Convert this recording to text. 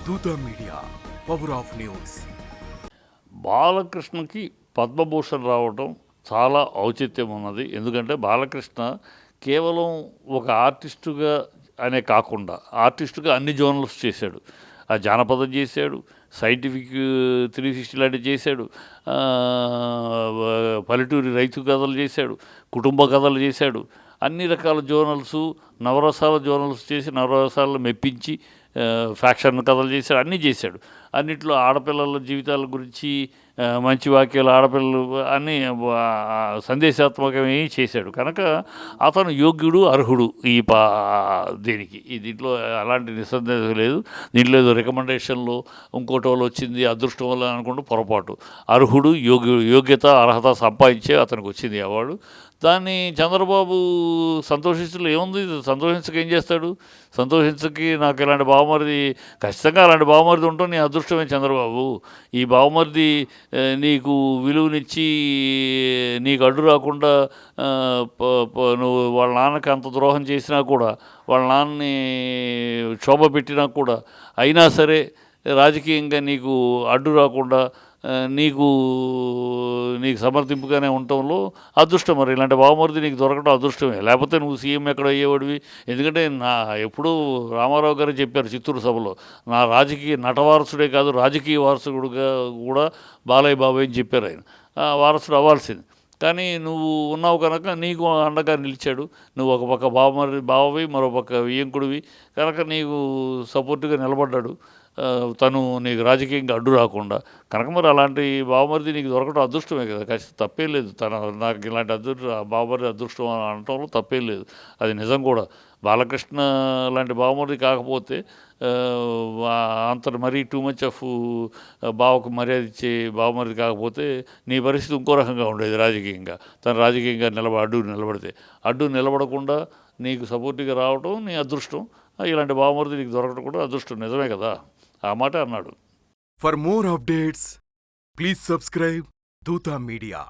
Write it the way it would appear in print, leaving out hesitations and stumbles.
దూత media, power of news. బాలకృష్ణకి పద్మభూషణ్ రావడం చాలా ఔచిత్యం ఉన్నది. ఎందుకంటే బాలకృష్ణ కేవలం ఒక ఆర్టిస్టుగా అనే కాకుండా ఆర్టిస్టుగా అన్ని జోనర్స్ చేశాడు. ఆ జానపదం చేశాడు, సైంటిఫిక్ 360 లాంటివి చేశాడు, పల్లెటూరి రైతు కథలు చేశాడు, కుటుంబ కథలు చేశాడు. అన్ని రకాల జోనల్సు, నవరసాల జోనల్స్ చేసి నవరసాలను మెప్పించి ఫ్యాక్షన్ కథలు చేశాడు, అన్నీ చేశాడు. అన్నిట్లో ఆడపిల్లల జీవితాల గురించి మంచి వాక్యాలు, ఆడపిల్లలు అన్నీ సందేశాత్మకమే చేశాడు. కనుక అతను యోగ్యుడు, అర్హుడు దీనికి. దీంట్లో అలాంటి నిస్సందేహం లేదు. దీంట్లో ఏదో రికమెండేషన్లో ఇంకోటి వల్ల వచ్చింది, అదృష్టం వల్ల అనుకుంటూ పొరపాటు. అర్హుడు, యోగ్యత, అర్హత సంపాదించే అతనికి వచ్చింది అవార్డు. దాన్ని చంద్రబాబు సంతోషించలో ఏముంది, సంతోషించక ఏం చేస్తాడు? సంతోషించకి నాకు ఇలాంటి బావమరిది, ఖచ్చితంగా అలాంటి బావమరిది ఉంటాం నీ అదృష్టమే చంద్రబాబు. ఈ బావమరిది నీకు విలువనిచ్చి నీకు అడ్డు రాకుండా నువ్వు వాళ్ళ నాన్నకి అంత ద్రోహం చేసినా కూడా, వాళ్ళ నాన్నని క్షోభ పెట్టినా కూడా, అయినా సరే రాజకీయంగా నీకు అడ్డు రాకుండా నీకు సమర్థింపుగానే ఉండటంలో అదృష్టం. మరి ఇలాంటి బావమరిది నీకు దొరకడం అదృష్టమే. లేకపోతే నువ్వు సీఎం ఎక్కడ అయ్యేవాడివి. ఎందుకంటే ఎప్పుడూ రామారావు గారు చెప్పారు చిత్తూరు సభలో, నా రాజకీయ నటవారసుడే కాదు రాజకీయ వారసుడుగా కూడా బాలయ్య బాబాయ్ అని చెప్పారు ఆయన. వారసుడు అవ్వాల్సింది. కానీ నువ్వు ఉన్నావు కనుక నీకు అండగా నిలిచాడు. నువ్వు ఒక పక్క బావవి, మరో పక్క వియ్యంకుడివి కనుక నీకు సపోర్టుగా నిలబడ్డాడు తను, నీకు రాజకీయంగా అడ్డు రాకుండా. కనుక మరి అలాంటి బావమరిది నీకు దొరకడం అదృష్టమే కదా, ఖచ్చితంగా తప్పేం లేదు. నాకు ఇలాంటి బావమరిది అదృష్టం అనటంలో తప్పేం లేదు, అది నిజం కూడా. బాలకృష్ణ లాంటి బావమరిది కాకపోతే అంత మరీ టూ మచ్ ఆఫ్ బావకు మర్యాద ఇచ్చే బావమరిది కాకపోతే నీ పరిస్థితి ఇంకో రకంగా ఉండేది రాజకీయంగా. తను రాజకీయంగా అడ్డు నిలబడకుండా నీకు సపోర్టివ్గా రావడం నీ అదృష్టం. ఇలాంటి బావమరిది నీకు దొరకడం కూడా అదృష్టం, నిజమే కదా. ఆ మాట అన్నాడు. For more updates please subscribe దూత మీడియా.